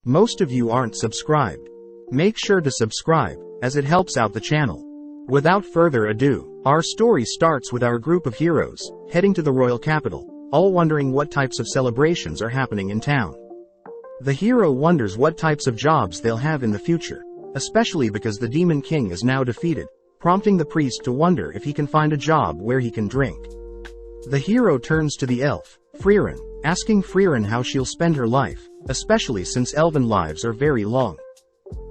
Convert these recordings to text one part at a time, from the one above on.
Most of you aren't subscribed. Make sure to subscribe, as it helps out the channel. Without further ado, our story starts with our group of heroes, heading to the royal capital, all wondering what types of celebrations are happening in town. The hero wonders what types of jobs they'll have in the future, especially because the Demon King is now defeated, prompting the priest to wonder if he can find a job where he can drink. The hero turns to the elf, Frieren, asking Frieren how she'll spend her life, especially since elven lives are very long.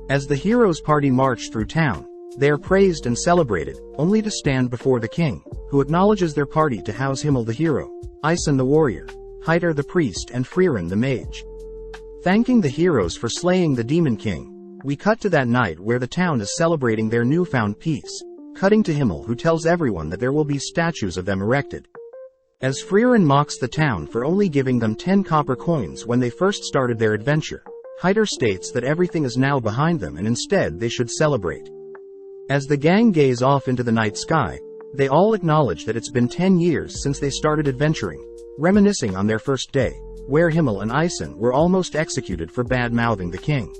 As the hero's party march through town, they are praised and celebrated, only to stand before the king, who acknowledges their party to house Himmel the hero, Isen the warrior, Heider the priest and Frieren the mage. Thanking the heroes for slaying the Demon King, we cut to that night where the town is celebrating their newfound peace, cutting to Himmel, who tells everyone that there will be statues of them erected. As Frieren mocks the town for only giving them 10 copper coins when they first started their adventure, Heider states that everything is now behind them and instead they should celebrate. As the gang gaze off into the night sky, they all acknowledge that it's been 10 years since they started adventuring, reminiscing on their first day, where Himmel and Isen were almost executed for bad-mouthing the king.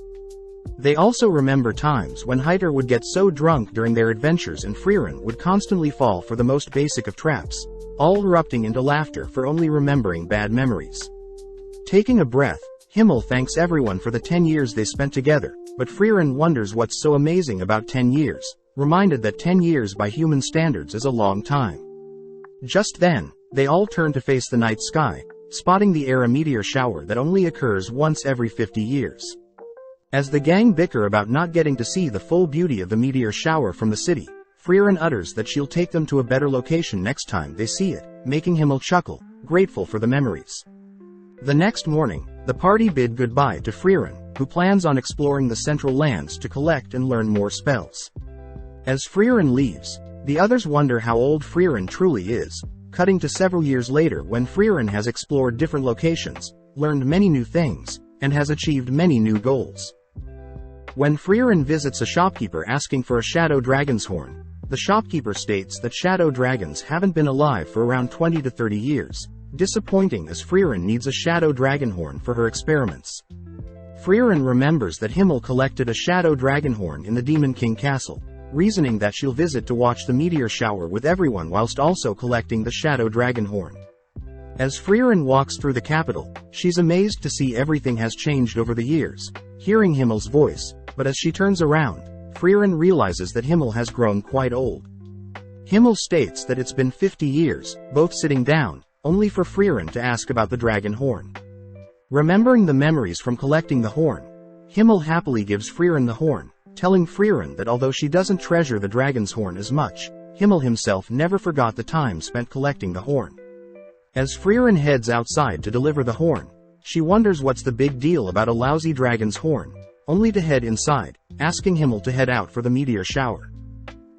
They also remember times when Heider would get so drunk during their adventures and Frieren would constantly fall for the most basic of traps, all erupting into laughter for only remembering bad memories. Taking a breath, Himmel thanks everyone for the 10 years they spent together, but Frieren wonders what's so amazing about 10 years, reminded that 10 years by human standards is a long time. Just then, they all turn to face the night sky, spotting the air a meteor shower that only occurs once every 50 years. As the gang bicker about not getting to see the full beauty of the meteor shower from the city, Frieren utters that she'll take them to a better location next time they see it, making Himmel chuckle, grateful for the memories. The next morning, the party bid goodbye to Frieren, who plans on exploring the central lands to collect and learn more spells. As Frieren leaves, the others wonder how old Frieren truly is, cutting to several years later when Frieren has explored different locations, learned many new things, and has achieved many new goals. When Frieren visits a shopkeeper asking for a shadow dragon's horn, the shopkeeper states that shadow dragons haven't been alive for around 20 to 30 years, disappointing as Frieren needs a shadow dragon horn for her experiments. Frieren remembers that Himmel collected a shadow dragon horn in the Demon King castle, reasoning that she'll visit to watch the meteor shower with everyone whilst also collecting the shadow dragon horn. As Frieren walks through the capital, she's amazed to see everything has changed over the years, hearing Himmel's voice, but as she turns around, Frieren realizes that Himmel has grown quite old. Himmel states that it's been 50 years, both sitting down, only for Frieren to ask about the dragon horn. Remembering the memories from collecting the horn, Himmel happily gives Frieren the horn, telling Frieren that although she doesn't treasure the dragon's horn as much, Himmel himself never forgot the time spent collecting the horn. As Frieren heads outside to deliver the horn, she wonders what's the big deal about a lousy dragon's horn, only to head inside, asking Himmel to head out for the meteor shower.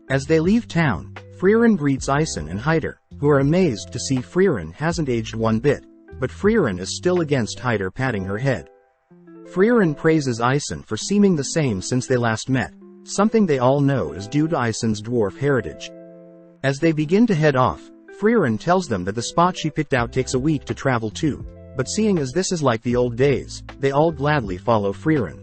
As they leave town, Frieren greets Isen and Heider, who are amazed to see Frieren hasn't aged one bit, but Frieren is still against Heider patting her head. Frieren praises Isen for seeming the same since they last met, something they all know is due to Isen's dwarf heritage. As they begin to head off, Frieren tells them that the spot she picked out takes a week to travel to, but seeing as this is like the old days, they all gladly follow Frieren.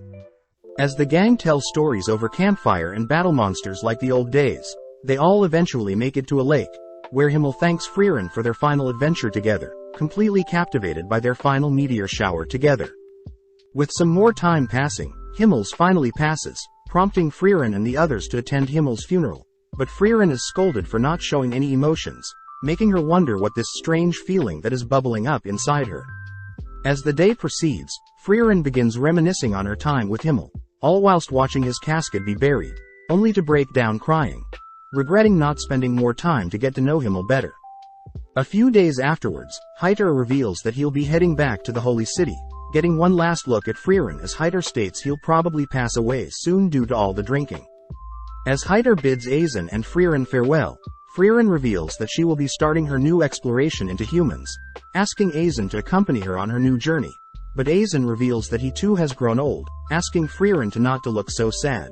As the gang tells stories over campfire and battle monsters like the old days, they all eventually make it to a lake, where Himmel thanks Frieren for their final adventure together, completely captivated by their final meteor shower together. With some more time passing, Himmel's finally passes, prompting Frieren and the others to attend Himmel's funeral, but Frieren is scolded for not showing any emotions, making her wonder what this strange feeling that is bubbling up inside her. As the day proceeds, Frieren begins reminiscing on her time with Himmel, all whilst watching his casket be buried, only to break down crying, regretting not spending more time to get to know Himmel better. A few days afterwards, Heider reveals that he'll be heading back to the Holy City, getting one last look at Frieren as Heider states he'll probably pass away soon due to all the drinking. As Heider bids Isen and Frieren farewell, Frieren reveals that she will be starting her new exploration into humans, asking Isen to accompany her on her new journey, but Isen reveals that he too has grown old, asking Frieren to not to look so sad.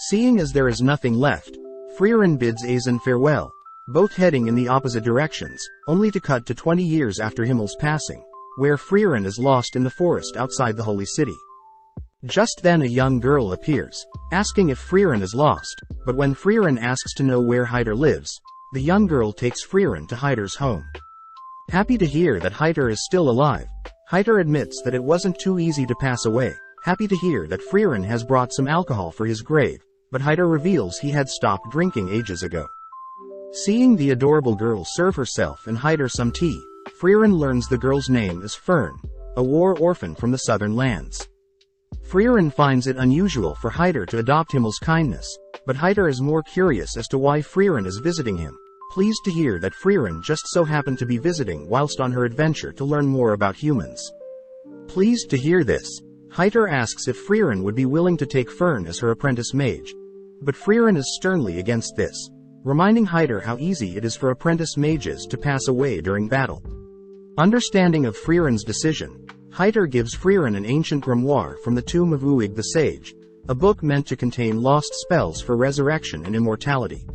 Seeing as there is nothing left, Frieren bids Isen farewell, both heading in the opposite directions, only to cut to 20 years after Himmel's passing, where Frieren is lost in the forest outside the Holy City. Just then a young girl appears, asking if Frieren is lost, but when Frieren asks to know where Heider lives, the young girl takes Frieren to Heider's home. Happy to hear that Heider is still alive, Heider admits that it wasn't too easy to pass away, happy to hear that Frieren has brought some alcohol for his grave, but Heider reveals he had stopped drinking ages ago. Seeing the adorable girl serve herself and Heider some tea, Frieren learns the girl's name is Fern, a war orphan from the southern lands. Frieren finds it unusual for Heider to adopt Himmel's kindness, but Heider is more curious as to why Frieren is visiting him, pleased to hear that Frieren just so happened to be visiting whilst on her adventure to learn more about humans. Pleased to hear this, Heider asks if Frieren would be willing to take Fern as her apprentice mage. But Frieren is sternly against this, reminding Heider how easy it is for apprentice mages to pass away during battle. Understanding of Frieren's decision, Heider gives Frieren an ancient grimoire from the tomb of Uig the Sage, a book meant to contain lost spells for resurrection and immortality.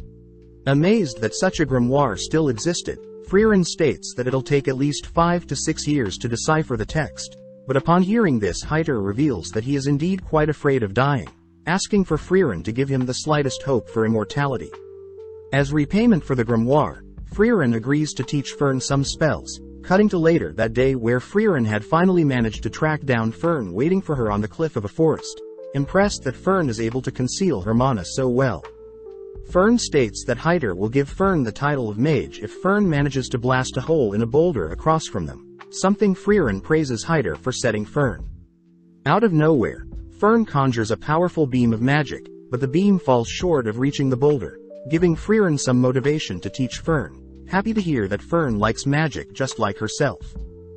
Amazed that such a grimoire still existed, Frieren states that it'll take at least 5 to 6 years to decipher the text, but upon hearing this Heider reveals that he is indeed quite afraid of dying, asking for Frieren to give him the slightest hope for immortality. As repayment for the grimoire, Frieren agrees to teach Fern some spells, cutting to later that day where Frieren had finally managed to track down Fern waiting for her on the cliff of a forest, impressed that Fern is able to conceal her mana so well. Fern states that Heider will give Fern the title of mage if Fern manages to blast a hole in a boulder across from them, something Frieren praises Heider for setting Fern. Out of nowhere, Fern conjures a powerful beam of magic, but the beam falls short of reaching the boulder, giving Frieren some motivation to teach Fern, happy to hear that Fern likes magic just like herself.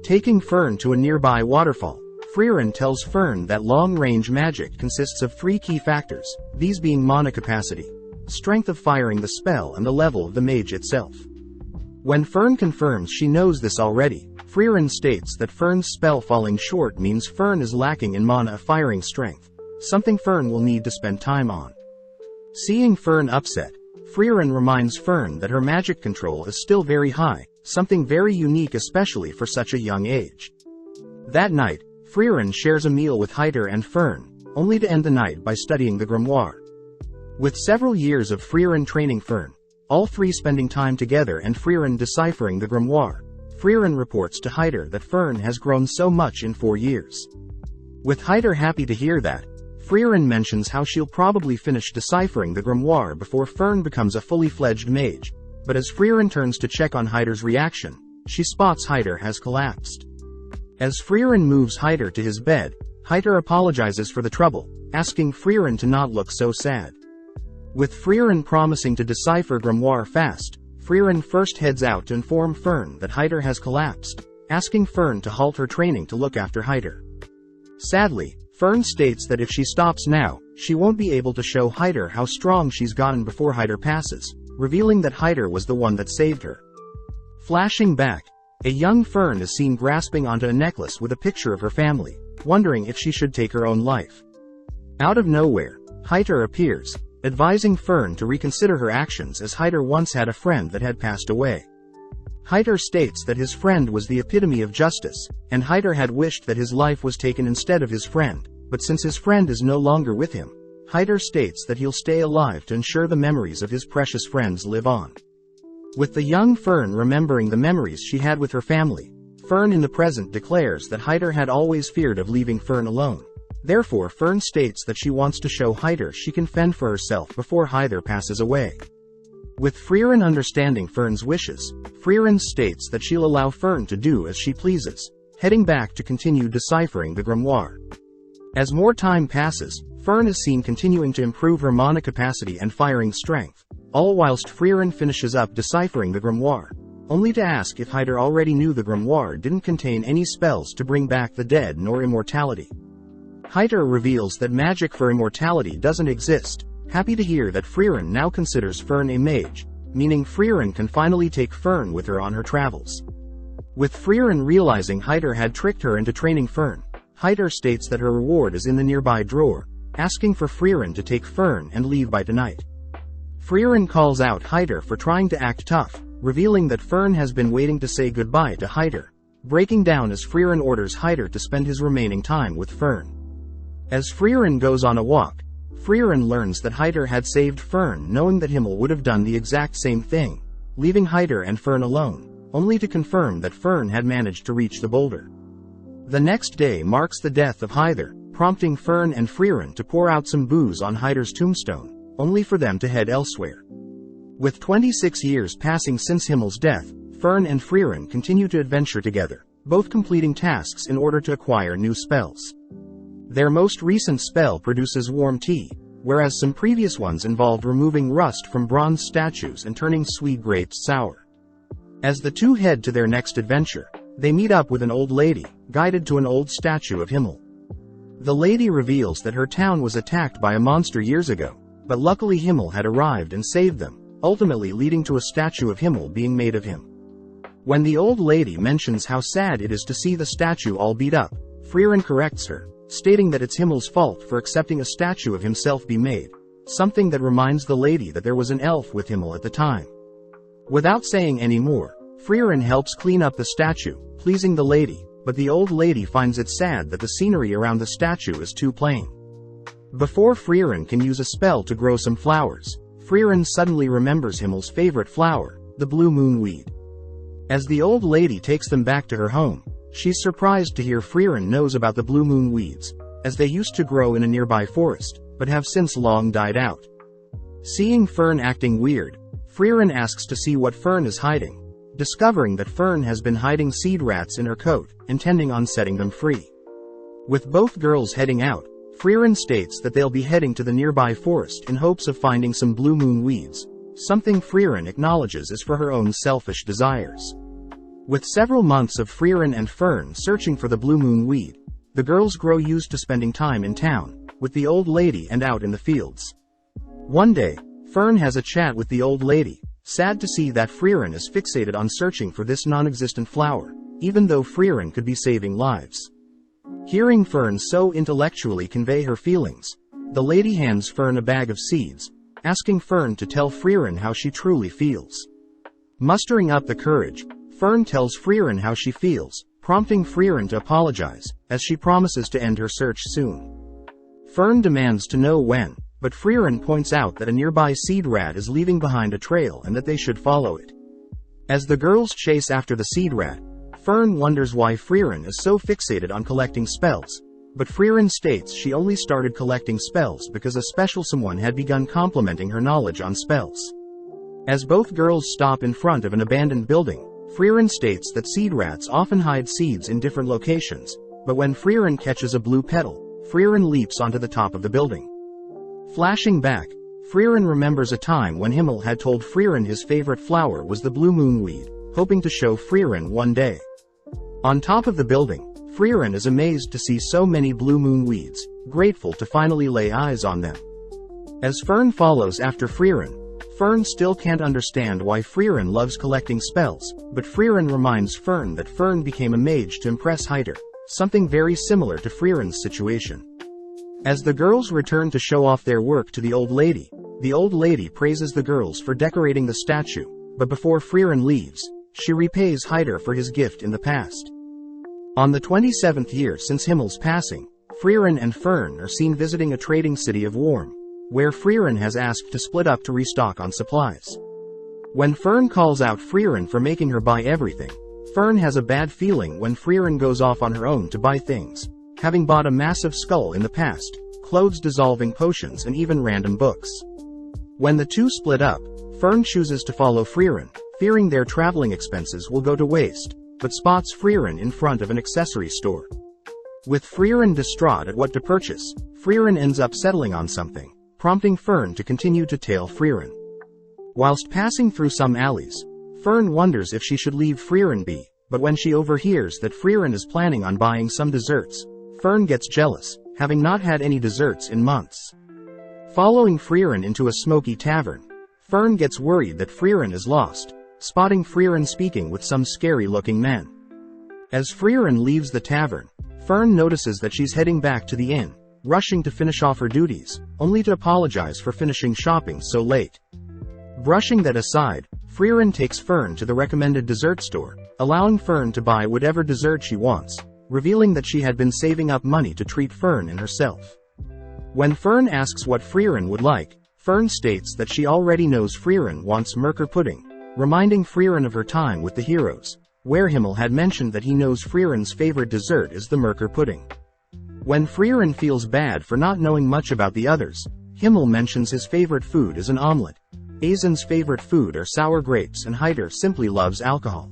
Taking Fern to a nearby waterfall, Frieren tells Fern that long-range magic consists of 3 key factors, these being mana capacity, strength of firing the spell and the level of the mage itself. When Fern confirms she knows this already, Frieren states that Fern's spell falling short means Fern is lacking in mana firing strength, something Fern will need to spend time on. Seeing Fern upset, Frieren reminds Fern that her magic control is still very high, something very unique especially for such a young age. That night, Frieren shares a meal with Heider and Fern, only to end the night by studying the grimoire. With several years of Frieren training Fern, all 3 spending time together and Frieren deciphering the grimoire, Frieren reports to Heider that Fern has grown so much in 4 years. With Heider happy to hear that, Frieren mentions how she'll probably finish deciphering the grimoire before Fern becomes a fully fledged mage, but as Frieren turns to check on Heider's reaction, she spots Heider has collapsed. As Frieren moves Heider to his bed, Heider apologizes for the trouble, asking Frieren to not look so sad. With Frieren promising to decipher grimoire fast, Frieren first heads out to inform Fern that Heider has collapsed, asking Fern to halt her training to look after Heider. Sadly, Fern states that if she stops now, she won't be able to show Heider how strong she's gotten before Heider passes, revealing that Heider was the one that saved her. Flashing back, a young Fern is seen grasping onto a necklace with a picture of her family, wondering if she should take her own life. Out of nowhere, Heider appears, advising Fern to reconsider her actions as Heider once had a friend that had passed away. Heider states that his friend was the epitome of justice, and Heider had wished that his life was taken instead of his friend, but since his friend is no longer with him, Heider states that he'll stay alive to ensure the memories of his precious friends live on. With the young Fern remembering the memories she had with her family, Fern in the present declares that Heider had always feared of leaving Fern alone. Therefore Fern states that she wants to show Heider she can fend for herself before Heider passes away. With Frieren understanding Fern's wishes, Frieren states that she'll allow Fern to do as she pleases, heading back to continue deciphering the grimoire. As more time passes, Fern is seen continuing to improve her mana capacity and firing strength, all whilst Frieren finishes up deciphering the grimoire, only to ask if Heider already knew the grimoire didn't contain any spells to bring back the dead nor immortality. Heider reveals that magic for immortality doesn't exist, happy to hear that Frieren now considers Fern a mage, meaning Frieren can finally take Fern with her on her travels. With Frieren realizing Heider had tricked her into training Fern, Heider states that her reward is in the nearby drawer, asking for Frieren to take Fern and leave by tonight. Frieren calls out Heider for trying to act tough, revealing that Fern has been waiting to say goodbye to Heider, breaking down as Frieren orders Heider to spend his remaining time with Fern. As Frieren goes on a walk, Frieren learns that Heider had saved Fern, knowing that Himmel would have done the exact same thing, leaving Heider and Fern alone, only to confirm that Fern had managed to reach the boulder. The next day marks the death of Heider, prompting Fern and Frieren to pour out some booze on Heider's tombstone, only for them to head elsewhere. With 26 years passing since Himmel's death, Fern and Frieren continue to adventure together, both completing tasks in order to acquire new spells. Their most recent spell produces warm tea, whereas some previous ones involved removing rust from bronze statues and turning sweet grapes sour. As the two head to their next adventure, they meet up with an old lady, guided to an old statue of Himmel. The lady reveals that her town was attacked by a monster years ago, but luckily Himmel had arrived and saved them, ultimately leading to a statue of Himmel being made of him. When the old lady mentions how sad it is to see the statue all beat up, Frieren corrects her, stating that it's Himmel's fault for accepting a statue of himself be made, something that reminds the lady that there was an elf with Himmel at the time. Without saying any more, Frieren helps clean up the statue, pleasing the lady, but the old lady finds it sad that the scenery around the statue is too plain. Before Frieren can use a spell to grow some flowers, Frieren suddenly remembers Himmel's favorite flower, the blue moon weed. As the old lady takes them back to her home, she's surprised to hear Frieren knows about the blue moon weeds, as they used to grow in a nearby forest, but have since long died out. Seeing Fern acting weird, Frieren asks to see what Fern is hiding, discovering that Fern has been hiding seed rats in her coat, intending on setting them free. With both girls heading out, Frieren states that they'll be heading to the nearby forest in hopes of finding some blue moon weeds, something Frieren acknowledges is for her own selfish desires. With several months of Frieren and Fern searching for the blue moon weed, the girls grow used to spending time in town, with the old lady and out in the fields. One day, Fern has a chat with the old lady, sad to see that Frieren is fixated on searching for this non-existent flower, even though Frieren could be saving lives. Hearing Fern so intellectually convey her feelings, the lady hands Fern a bag of seeds, asking Fern to tell Frieren how she truly feels. Mustering up the courage, Fern tells Frieren how she feels, prompting Frieren to apologize, as she promises to end her search soon. Fern demands to know when, but Frieren points out that a nearby seed rat is leaving behind a trail and that they should follow it. As the girls chase after the seed rat, Fern wonders why Frieren is so fixated on collecting spells, but Frieren states she only started collecting spells because a special someone had begun complimenting her knowledge on spells. As both girls stop in front of an abandoned building, Frieren states that seed rats often hide seeds in different locations, but when Frieren catches a blue petal, Frieren leaps onto the top of the building. Flashing back, Frieren remembers a time when Himmel had told Frieren his favorite flower was the blue moon weed, hoping to show Frieren one day. On top of the building, Frieren is amazed to see so many blue moon weeds, grateful to finally lay eyes on them. As Fern follows after Frieren, Fern still can't understand why Frieren loves collecting spells, but Frieren reminds Fern that Fern became a mage to impress Heider, something very similar to Frieren's situation. As the girls return to show off their work to the old lady praises the girls for decorating the statue, but before Frieren leaves, she repays Heider for his gift in the past. On the 27th year since Himmel's passing, Frieren and Fern are seen visiting a trading city of Worm, where Frieren has asked to split up to restock on supplies. When Fern calls out Frieren for making her buy everything, Fern has a bad feeling when Frieren goes off on her own to buy things, having bought a massive skull in the past, clothes dissolving potions and even random books. When the two split up, Fern chooses to follow Frieren, fearing their traveling expenses will go to waste, but spots Frieren in front of an accessory store. With Frieren distraught at what to purchase, Frieren ends up settling on something, prompting Fern to continue to tail Frieren. Whilst passing through some alleys, Fern wonders if she should leave Frieren be, but when she overhears that Frieren is planning on buying some desserts, Fern gets jealous, having not had any desserts in months. Following Frieren into a smoky tavern, Fern gets worried that Frieren is lost, spotting Frieren speaking with some scary-looking men. As Frieren leaves the tavern, Fern notices that she's heading back to the inn, rushing to finish off her duties, only to apologize for finishing shopping so late. Brushing that aside, Frieren takes Fern to the recommended dessert store, allowing Fern to buy whatever dessert she wants, revealing that she had been saving up money to treat Fern and herself. When Fern asks what Frieren would like, Fern states that she already knows Frieren wants Merker pudding, reminding Frieren of her time with the heroes, where Himmel had mentioned that he knows Frieren's favorite dessert is the Merker pudding. When Frieren feels bad for not knowing much about the others, Himmel mentions his favorite food is an omelette. Aizen's favorite food are sour grapes and Heider simply loves alcohol.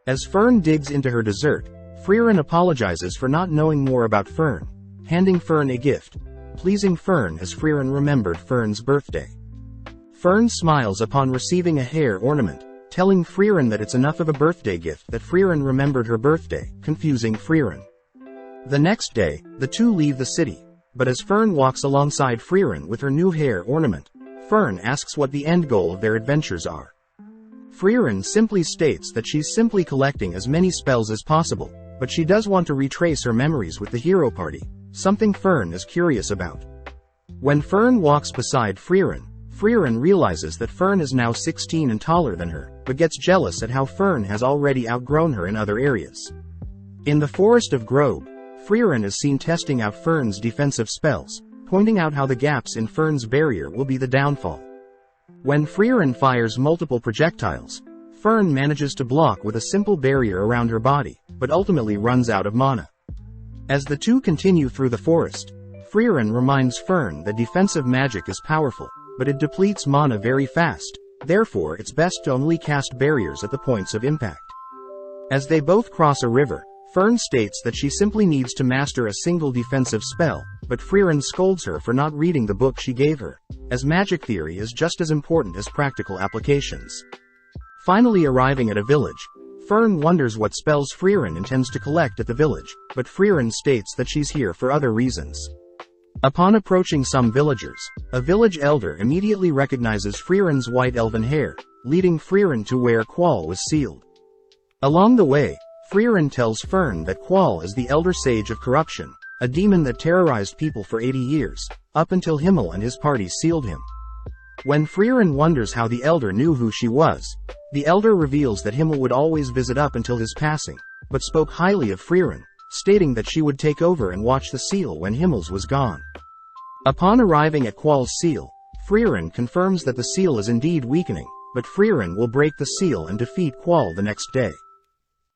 As Fern digs into her dessert, Frieren apologizes for not knowing more about Fern, handing Fern a gift, pleasing Fern as Frieren remembered Fern's birthday. Fern smiles upon receiving a hair ornament, telling Frieren that it's enough of a birthday gift that Frieren remembered her birthday, confusing Frieren. The next day, the two leave the city, but as Fern walks alongside Frieren with her new hair ornament, Fern asks what the end goal of their adventures are. Frieren simply states that she's simply collecting as many spells as possible, but she does want to retrace her memories with the hero party, something Fern is curious about. When Fern walks beside Frieren, Frieren realizes that Fern is now 16 and taller than her, but gets jealous at how Fern has already outgrown her in other areas. In the forest of Grobe, Frieren is seen testing out Fern's defensive spells, pointing out how the gaps in Fern's barrier will be the downfall. When Frieren fires multiple projectiles, Fern manages to block with a simple barrier around her body, but ultimately runs out of mana. As the two continue through the forest, Frieren reminds Fern that defensive magic is powerful, but it depletes mana very fast, therefore it's best to only cast barriers at the points of impact. As they both cross a river, Fern states that she simply needs to master a single defensive spell, but Frieren scolds her for not reading the book she gave her, as magic theory is just as important as practical applications. Finally arriving at a village, Fern wonders what spells Frieren intends to collect at the village, but Frieren states that she's here for other reasons. Upon approaching some villagers, a village elder immediately recognizes Frieren's white elven hair, leading Frieren to where Qual was sealed. Along the way, Frieren tells Fern that Qual is the Elder Sage of Corruption, a demon that terrorized people for 80 years, up until Himmel and his party sealed him. When Frieren wonders how the Elder knew who she was, the Elder reveals that Himmel would always visit up until his passing, but spoke highly of Frieren, stating that she would take over and watch the seal when Himmel's was gone. Upon arriving at Qual's seal, Frieren confirms that the seal is indeed weakening, but Frieren will break the seal and defeat Qual the next day.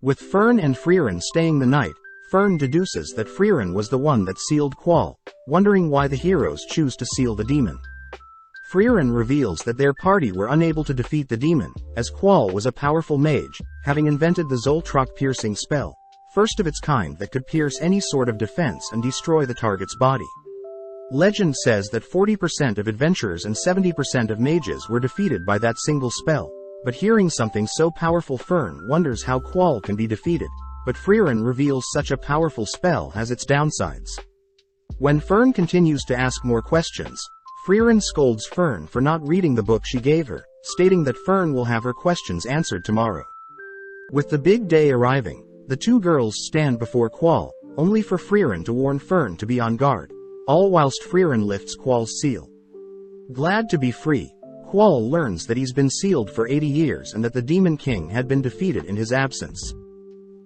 With Fern and Frieren staying the night, Fern deduces that Frieren was the one that sealed Qual, wondering why the heroes choose to seal the demon. Frieren reveals that their party were unable to defeat the demon, as Qual was a powerful mage, having invented the Zoltrak piercing spell, first of its kind that could pierce any sort of defense and destroy the target's body. Legend says that 40% of adventurers and 70% of mages were defeated by that single spell, but hearing something so powerful, Fern wonders how Qual can be defeated, but Frieren reveals such a powerful spell has its downsides. When Fern continues to ask more questions, Frieren scolds Fern for not reading the book she gave her, stating that Fern will have her questions answered tomorrow. With the big day arriving, the two girls stand before Qual, only for Frieren to warn Fern to be on guard, all whilst Frieren lifts Qual's seal. Glad to be free, Qual learns that he's been sealed for 80 years and that the Demon King had been defeated in his absence.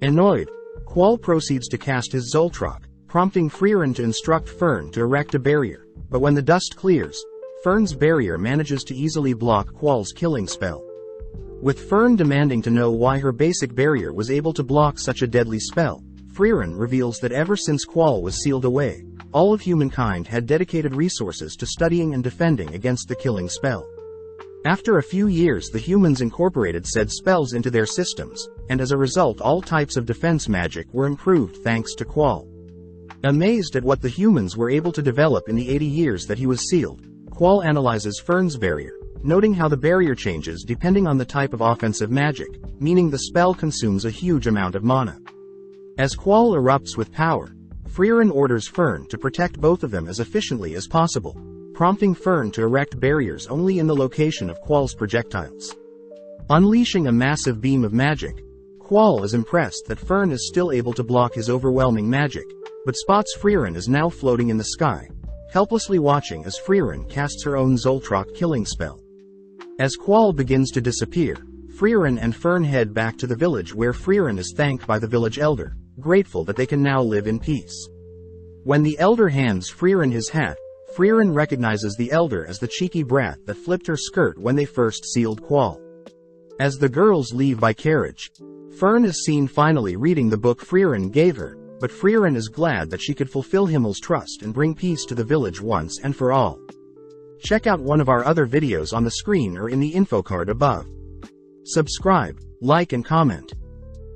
Annoyed, Qual proceeds to cast his Zoltrak, prompting Frieren to instruct Fern to erect a barrier, but when the dust clears, Fern's barrier manages to easily block Qual's killing spell. With Fern demanding to know why her basic barrier was able to block such a deadly spell, Frieren reveals that ever since Qual was sealed away, all of humankind had dedicated resources to studying and defending against the killing spell. After a few years, the humans incorporated said spells into their systems, and as a result all types of defense magic were improved thanks to Qual. Amazed at what the humans were able to develop in the 80 years that he was sealed, Qual analyzes Fern's barrier, noting how the barrier changes depending on the type of offensive magic, meaning the spell consumes a huge amount of mana. As Qual erupts with power, Frieren orders Fern to protect both of them as efficiently as possible, prompting Fern to erect barriers only in the location of Qual's projectiles. Unleashing a massive beam of magic, Qual is impressed that Fern is still able to block his overwhelming magic, but spots Frieren is now floating in the sky, helplessly watching as Frieren casts her own Zoltrak killing spell. As Qual begins to disappear, Frieren and Fern head back to the village where Frieren is thanked by the village elder, grateful that they can now live in peace. When the elder hands Frieren his hat, Frieren recognizes the elder as the cheeky brat that flipped her skirt when they first sealed Qual. As the girls leave by carriage, Fern is seen finally reading the book Frieren gave her, but Frieren is glad that she could fulfill Himmel's trust and bring peace to the village once and for all. Check out one of our other videos on the screen or in the info card above. Subscribe, like and comment.